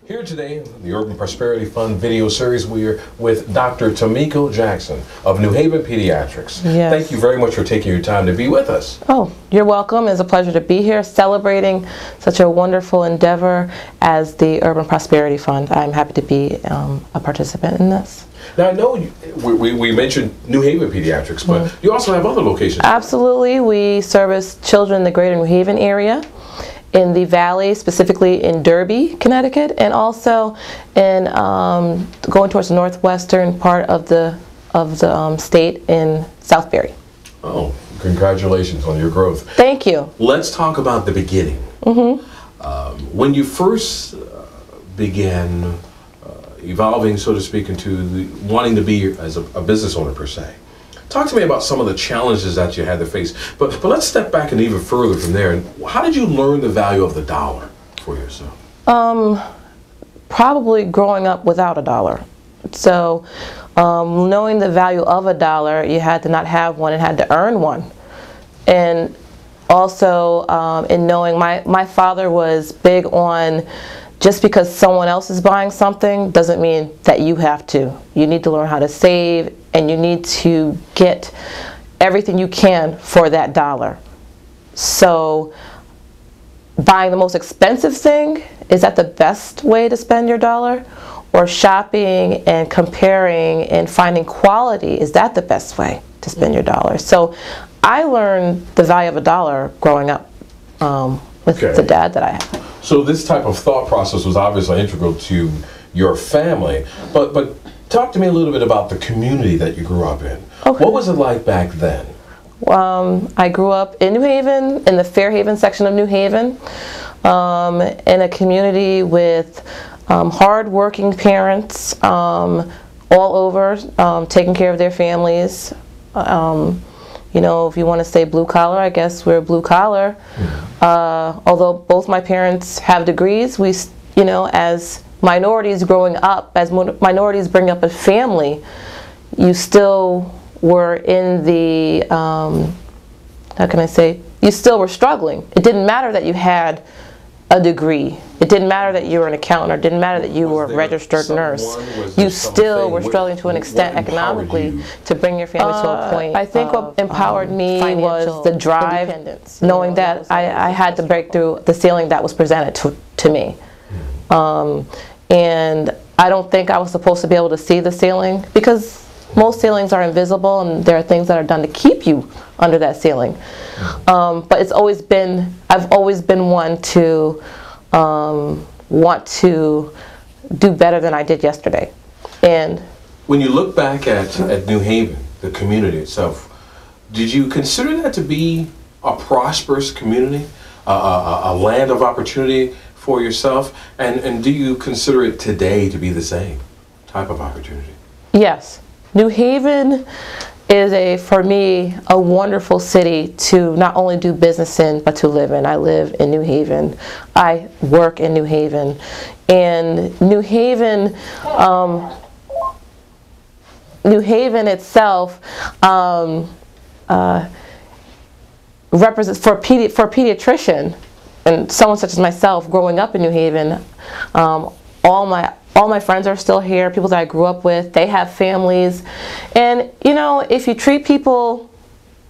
Here today, the Urban Prosperity Fund video series, we are with Dr. Tamiko Jackson of New Haven Pediatrics. Yes. Thank you very much for taking your time to be with us. Oh, you're welcome. It's a pleasure to be here celebrating such a wonderful endeavor as the Urban Prosperity Fund. I'm happy to be a participant in this. Now, I know we mentioned New Haven Pediatrics, but you also have other locations. Absolutely. We service children in the greater New Haven area, in the Valley, specifically in Derby, Connecticut, and also in going towards the northwestern part of the state in Southbury. Oh, congratulations on your growth. Thank you. Let's talk about the beginning. When you first began evolving, so to speak, into wanting to be as a business owner per se. Talk to me about some of the challenges that you had to face. But let's step back and even further from there. And how did you learn the value of the dollar for yourself? Probably growing up without a dollar. So knowing the value of a dollar, you had to not have one and had to earn one. And also in knowing my father was big on just because someone else is buying something doesn't mean that you have to. You need to learn how to save, and you need to get everything you can for that dollar. So buying the most expensive thing, is that the best way to spend your dollar? Or shopping and comparing and finding quality, is that the best way to spend your dollar? So I learned the value of a dollar growing up with the dad that I had. So this type of thought process was obviously integral to your family, but talk to me a little bit about the community that you grew up in. Okay. What was it like back then? I grew up in New Haven, in the Fairhaven section of New Haven, in a community with hard-working parents all over, taking care of their families. You know, if you want to say blue collar, I guess we're blue collar. Although both my parents have degrees, we, you know, as minorities growing up, as minorities bring up a family, you still were in the, how can I say, you still were struggling. It didn't matter that you had a degree. It didn't matter that you were an accountant, or it didn't matter that you were a registered nurse. You still were struggling to an extent economically to bring your family to a point. I think what empowered me was the drive, knowing that I had to break through the ceiling that was presented to me. And I don't think I was supposed to be able to see the ceiling, because most ceilings are invisible and there are things that are done to keep you under that ceiling. But it's always been, I've always been one to want to do better than I did yesterday. And when you look back at New Haven, the community itself, did you consider that to be a prosperous community, a land of opportunity for yourself? And do you consider it today to be the same type of opportunity? Yes. New Haven is, for me, a wonderful city to not only do business in, but to live in. I live in New Haven. I work in New Haven. And New Haven itself represents, for a pediatrician, and someone such as myself growing up in New Haven, all my friends are still here, people that I grew up with, they have families. And you know, if you treat people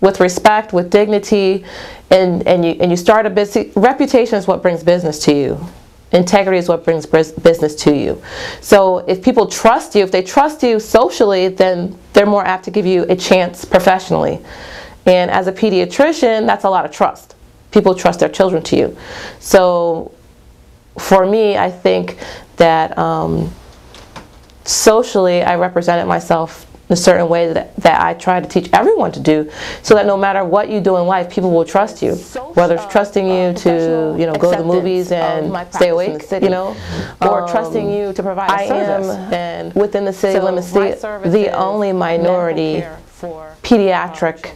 with respect, with dignity, and you start a business, reputation is what brings business to you. Integrity is what brings business to you. So if people trust you, if they trust you socially, then they're more apt to give you a chance professionally. And as a pediatrician, that's a lot of trust. People trust their children to you. So for me, I think that socially I represented myself in a certain way that I try to teach everyone to do, so that no matter what you do in life, people will trust you. Whether it's trusting you to, you know, go to the movies and stay awake, you know, or trusting you to provide a service. I am, within the city limits, the only minority pediatric,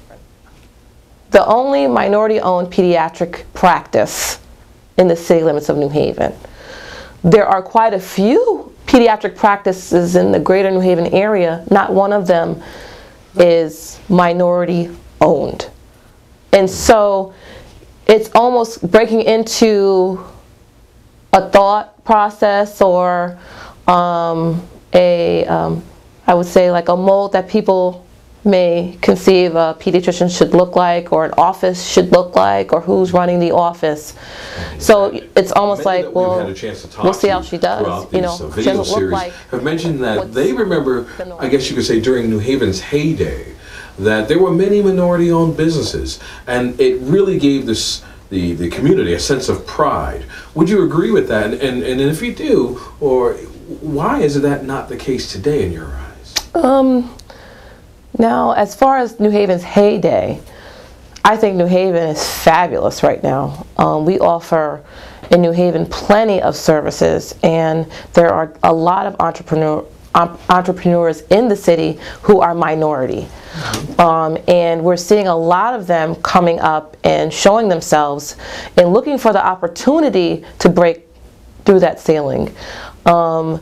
the only minority-owned pediatric practice in the city limits of New Haven. There are quite a few pediatric practices in the greater New Haven area. Not one of them is minority owned. And so it's almost breaking into a thought process or I would say like a mold that people may conceive a pediatrician should look like, or an office should look like, or who's running the office. So it's almost like, well, we'll see how she does. You know, she doesn't look like. Have mentioned that they remember, I guess you could say, during New Haven's heyday, that there were many minority-owned businesses, and it really gave the community a sense of pride. Would you agree with that? And if you do, or why is that not the case today in your eyes? Now, as far as New Haven's heyday, I think New Haven is fabulous right now. We offer in New Haven plenty of services, and there are a lot of entrepreneurs in the city who are minority. And we're seeing a lot of them coming up and showing themselves and looking for the opportunity to break through that ceiling. I'm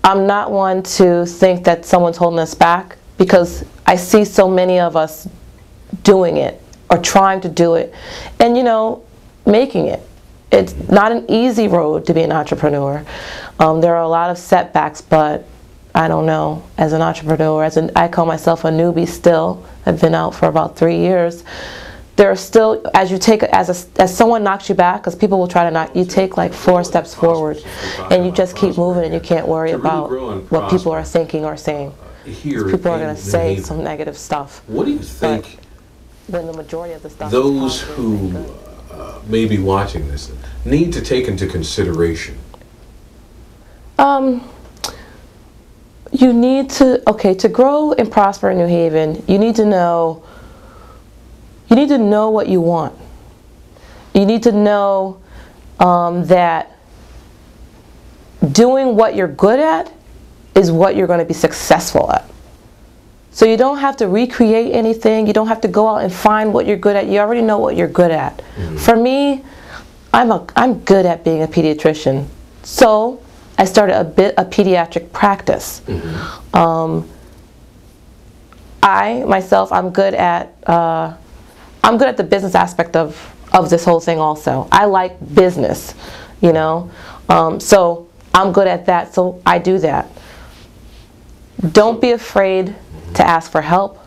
not one to think that someone's holding us back, because I see so many of us doing it or trying to do it and, you know, making it. It's not an easy road to be an entrepreneur. There are a lot of setbacks, but I don't know, as an entrepreneur, I call myself a newbie still. I've been out for about 3 years. There are still, as someone knocks you back, because people will try to knock you, take like 4 steps forward, and you just keep moving, and you can't worry about what people are thinking or saying. People are going to say some negative stuff. What do you think, when the majority of the stuff those who may be watching this need to take into consideration? You need to grow and prosper in New Haven, you need to know what you want. You need to know that doing what you're good at is what you're going to be successful at. So you don't have to recreate anything. You don't have to go out and find what you're good at. You already know what you're good at. For me, I'm good at being a pediatrician. So I started a pediatric practice. I'm good at the business aspect of this whole thing also. I like business, you know. So I'm good at that, so I do that. Don't be afraid to ask for help.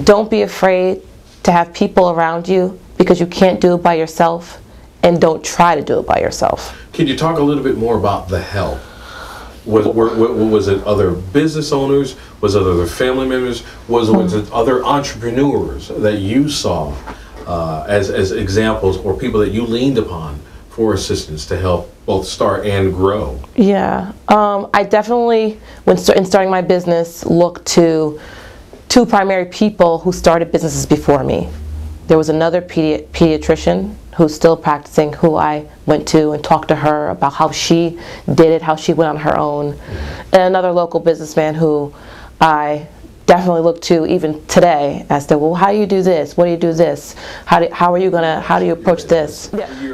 Don't be afraid to have people around you, because you can't do it by yourself, and don't try to do it by yourself. Can you talk a little bit more about the help? Was it other business owners? Was it other family members? Was it other entrepreneurs that you saw as examples, or people that you leaned upon for assistance to help both start and grow? Yeah, I definitely, in starting my business, looked to 2 primary people who started businesses before me. There was another pediatrician who's still practicing, who I went to and talked to her about how she did it, how she went on her own, and another local businessman who I definitely look to even today as to, well, how do you do this? What do you do this? How do you approach this?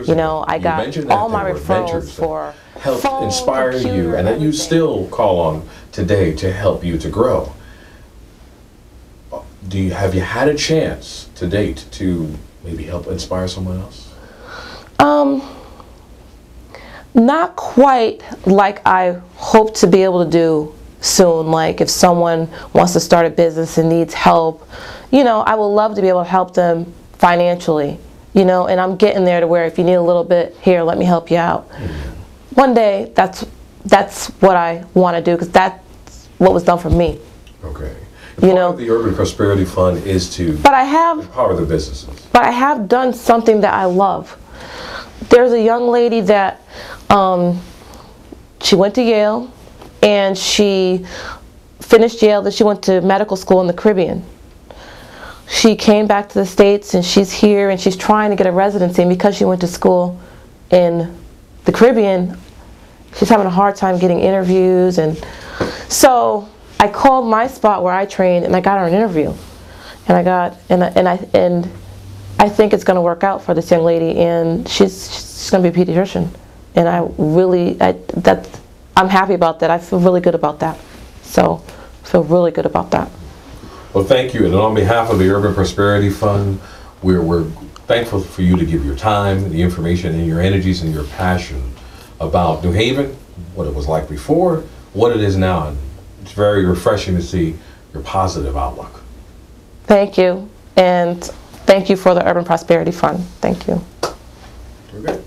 You know, I got all my referrals for help inspire you, and that you still call on today to help you to grow. Have you had a chance to date to maybe help inspire someone else? Not quite like I hope to be able to do soon. Like if someone wants to start a business and needs help, you know, I would love to be able to help them financially, you know, and I'm getting there to where if you need a little bit here, let me help you out. One day, that's what I want to do, because that's what was done for me. Okay. You know, the Urban Prosperity Fund is to empower the businesses. But I have done something that I love. There's a young lady that she went to Yale, and she finished Yale, then she went to medical school in the Caribbean. She came back to the States, and she's here, and she's trying to get a residency, and because she went to school in the Caribbean, she's having a hard time getting interviews. And so I called my spot where I trained, and I got her an interview, and I think it's going to work out for this young lady, and she's going to be a pediatrician, and I'm happy about that. I feel really good about that. So I feel really good about that. Well, thank you, and on behalf of the Urban Prosperity Fund, we're thankful for you to give your time, the information, and your energies and your passion about New Haven, what it was like before, what it is now. And it's very refreshing to see your positive outlook. Thank you. And thank you for the Urban Prosperity Fund. Thank you. Okay.